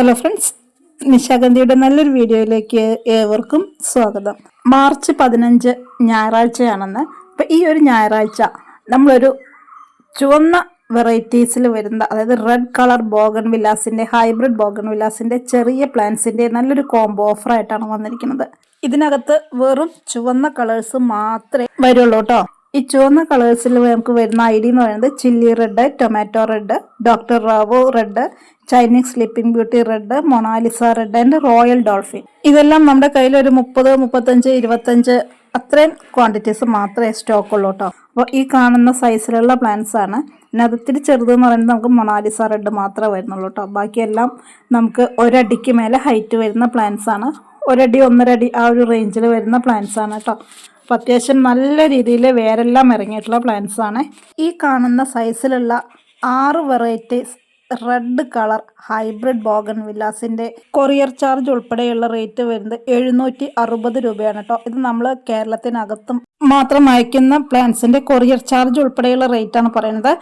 Hello friends, നിശാഗന്ധിയുടെ നല്ലൊരു വീഡിയോയിലേക്ക് ഏവർക്കും സ്വാഗതം. മാർച്ച് 15 ഞായറാഴ്ചയാണെന്ന്. അപ്പം ഈ ഒരു ഞായറാഴ്ച നമ്മളൊരു ചുവന്ന വെറൈറ്റീസിൽ വരുന്ന, അതായത് റെഡ് കളർ ബോഗൺ വില്ലാസിൻ്റെ, ഹൈബ്രിഡ് ബോഗൺ വില്ലാസിൻ്റെ ചെറിയ പ്ലാന്റ്സിൻ്റെ നല്ലൊരു കോംബോ ഓഫറായിട്ടാണ് വന്നിരിക്കുന്നത്. ഇതിനകത്ത് വെറും ചുവന്ന കളേഴ്സ് മാത്രമേ വരുള്ളൂ കേട്ടോ. ഈ ചുവന്ന കളേഴ്സിൽ നമുക്ക് വരുന്ന ഐ ഡി എന്ന് പറയുന്നത് chilli red, tomato red, doctor Rao red, Chinese sleeping beauty red, Mona Lisa red and royal dolphin. ഇതെല്ലാം നമ്മുടെ കയ്യിൽ ഒരു 30, 35, 25 അത്രയും ക്വാണ്ടിറ്റീസ് മാത്രമേ സ്റ്റോക്ക് ഉള്ളൂ കേട്ടോ. അപ്പോൾ ഈ കാണുന്ന സൈസിലുള്ള പ്ലാന്റ്സ് ആണ്. പിന്നെ അത് ഇത്തിരി ചെറുതെന്ന് പറയുന്നത് നമുക്ക് മൊണാലിസ റെഡ് മാത്രമേ വരുന്നുള്ളൂ കേട്ടോ. ബാക്കിയെല്ലാം നമുക്ക് ഒരടിക്ക് മേലെ ഹൈറ്റ് വരുന്ന പ്ലാന്റ്സ് ആണ്. ഒരടി 1.5 അടി ആ ഒരു റേഞ്ചിൽ വരുന്ന പ്ലാന്റ്സ് ആണ് കേട്ടോ. അപ്പോൾ അത്യാവശ്യം നല്ല രീതിയിൽ വേരെല്ലാം ഇറങ്ങിയിട്ടുള്ള പ്ലാന്റ്സ് ആണ്. ഈ കാണുന്ന സൈസിലുള്ള 6 വെറൈറ്റീസ് റെഡ് കളർ ഹൈബ്രിഡ് ബോഗൺ വില്ലാസിൻ്റെ കൊറിയർ ചാർജ് ഉൾപ്പെടെയുള്ള റേറ്റ് വരുന്നത് 760 രൂപയാണ് കേട്ടോ. ഇത് നമ്മൾ കേരളത്തിനകത്തും മാത്രം അയക്കുന്ന പ്ലാന്റ്സിൻ്റെ കൊറിയർ ചാർജ് ഉൾപ്പെടെയുള്ള റേറ്റാണ് പറയുന്നത്.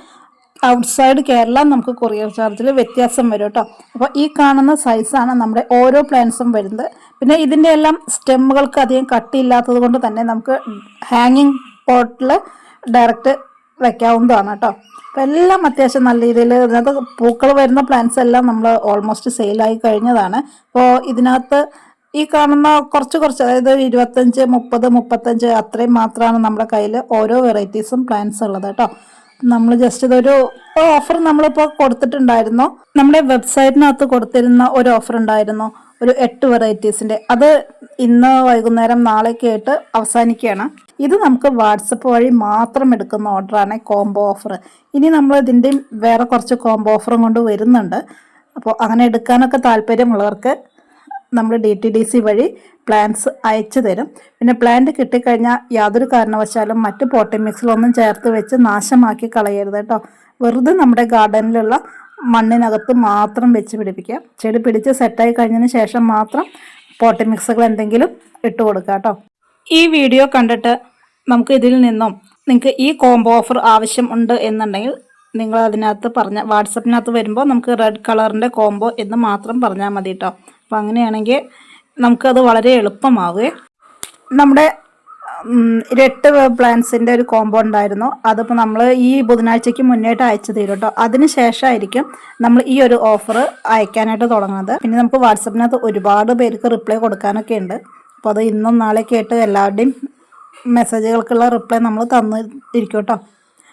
ഔട്ട്സൈഡ് കേരള നമുക്ക് കൊറിയർ ചാർജിൽ വ്യത്യാസം വരും കേട്ടോ. അപ്പോൾ ഈ കാണുന്ന സൈസാണ് നമ്മുടെ ഓരോ പ്ലാന്റ്സും വരുന്നത്. പിന്നെ ഇതിൻ്റെ എല്ലാം സ്റ്റെമ്മുകൾക്ക് അധികം കട്ടിയില്ലാത്തത് കൊണ്ട് തന്നെ നമുക്ക് ഹാങ്ങിങ് പോട്ടിൽ ഡയറക്റ്റ് വെക്കാവുന്നതാണ് കേട്ടോ. അപ്പോൾ എല്ലാം അത്യാവശ്യം നല്ല രീതിയിൽ ഇതിനകത്ത് പൂക്കൾ വരുന്ന പ്ലാന്റ്സ് എല്ലാം നമ്മൾ ഓൾമോസ്റ്റ് സെയിലായി കഴിഞ്ഞതാണ്. അപ്പോൾ ഇതിനകത്ത് ഈ കാണുന്ന കുറച്ച് അതായത് 25, 30, 35 അത്രയും മാത്രമാണ് നമ്മുടെ കയ്യിൽ ഓരോ വെറൈറ്റീസും പ്ലാന്റ്സ് ഉള്ളത് കേട്ടോ. നമ്മൾ ജസ്റ്റ് ഇതൊരു ഓഫർ നമ്മളിപ്പോൾ കൊടുത്തിട്ടുണ്ടായിരുന്നു. നമ്മുടെ വെബ്സൈറ്റിനകത്ത് കൊടുത്തിരുന്ന ഒരു ഓഫർ ഉണ്ടായിരുന്നു, ഒരു 8 വെറൈറ്റീസിൻ്റെ. അത് ഇന്ന് വൈകുന്നേരം നാളേക്ക് ആയിട്ട് അവസാനിക്കുകയാണ്. ഇത് നമുക്ക് വാട്സപ്പ് വഴി മാത്രം എടുക്കുന്ന ഓർഡറാണ്, കോംബോ ഓഫർ. ഇനി നമ്മൾ ഇതിൻ്റെയും വേറെ കുറച്ച് കോംബോ ഓഫറും കൊണ്ട് വരുന്നുണ്ട്. അപ്പോൾ അങ്ങനെ എടുക്കാനൊക്കെ താല്പര്യമുള്ളവർക്ക് നമ്മൾ DTDC വഴി പ്ലാന്റ്സ് അയച്ചു തരും. പിന്നെ പ്ലാന്റ് കിട്ടിക്കഴിഞ്ഞാൽ യാതൊരു കാരണവശാലും മറ്റ് പോട്ടിംഗ് മിക്സിലൊന്നും ചേർത്ത് വെച്ച് നാശമാക്കി കളയരുത് കേട്ടോ. വെറുതെ നമ്മുടെ ഗാർഡനിലുള്ള മണ്ണിനകത്ത് മാത്രം വെച്ച് പിടിപ്പിക്കുക. ചെടി പിടിച്ച് സെറ്റായി കഴിഞ്ഞതിന് ശേഷം മാത്രം പോട്ടിംഗ് മിക്സുകൾ എന്തെങ്കിലും ഇട്ട് കൊടുക്കുക കേട്ടോ. ഈ വീഡിയോ കണ്ടിട്ട് നമുക്ക് ഇതിൽ നിന്നും നിങ്ങൾക്ക് ഈ കോംബോ ഓഫർ ആവശ്യം ഉണ്ട് എന്നുണ്ടെങ്കിൽ നിങ്ങൾ അതിനകത്ത് വാട്സപ്പിനകത്ത് വരുമ്പോൾ നമുക്ക് റെഡ് കളറിൻ്റെ കോംബോ എന്ന് മാത്രം പറഞ്ഞാൽ മതി കേട്ടോ. അപ്പോൾ അങ്ങനെയാണെങ്കിൽ നമുക്കത് വളരെ എളുപ്പമാവുകയും നമ്മുടെ 8 പ്ലാന്റ്സിൻ്റെ ഒരു കോംബോ ഉണ്ടായിരുന്നു. അതിപ്പോൾ നമ്മൾ ഈ ബുധനാഴ്ചയ്ക്ക് മുന്നേട്ട് അയച്ചു തരും കേട്ടോ. അതിന് ശേഷമായിരിക്കും നമ്മൾ ഈ ഒരു ഓഫർ അയക്കാനായിട്ട് തുടങ്ങുന്നത്. പിന്നെ നമുക്ക് വാട്സപ്പിനകത്ത് ഒരുപാട് പേർക്ക് റിപ്ലൈ കൊടുക്കാനൊക്കെ ഉണ്ട്. അപ്പോൾ അത് ഇന്നും നാളെയൊക്കെ ആയിട്ട് എല്ലാവരുടെയും മെസ്സേജുകൾക്കുള്ള റിപ്ലൈ നമ്മൾ തന്നിരിക്കും കേട്ടോ.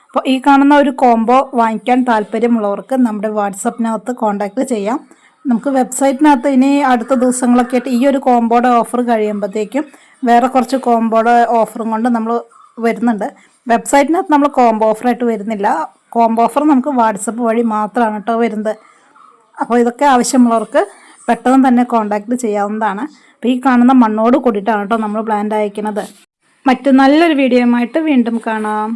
അപ്പോൾ ഈ കാണുന്ന ഒരു കോംബോ വാങ്ങിക്കാൻ താല്പര്യമുള്ളവർക്ക് നമ്മുടെ വാട്സപ്പിനകത്ത് കോൺടാക്റ്റ് ചെയ്യാം. നമുക്ക് വെബ്സൈറ്റിനകത്ത് ഇനി അടുത്ത ദിവസങ്ങളൊക്കെ ആയിട്ട് ഈ ഒരു കോംബോയുടെ ഓഫർ കഴിയുമ്പോഴത്തേക്കും വേറെ കുറച്ച് കോംബോയുടെ ഓഫറും കൊണ്ട് നമ്മൾ വരുന്നുണ്ട്. വെബ്സൈറ്റിനകത്ത് നമ്മൾ കോംബോ ഓഫറായിട്ട് വരുന്നില്ല. കോംബോ ഓഫർ നമുക്ക് വാട്സപ്പ് വഴി മാത്രമാണ് കേട്ടോ വരുന്നത്. അപ്പോൾ ഇതൊക്കെ ആവശ്യമുള്ളവർക്ക് പെട്ടെന്ന് തന്നെ കോൺടാക്റ്റ് ചെയ്യാവുന്നതാണ്. അപ്പോൾ ഈ കാണുന്ന മണ്ണോട് കൂടിയിട്ടാണ് കേട്ടോ നമ്മൾ പ്ലാന്റ് അയക്കുന്നത്. മറ്റു നല്ലൊരു വീഡിയോയുമായിട്ട് വീണ്ടും കാണാം.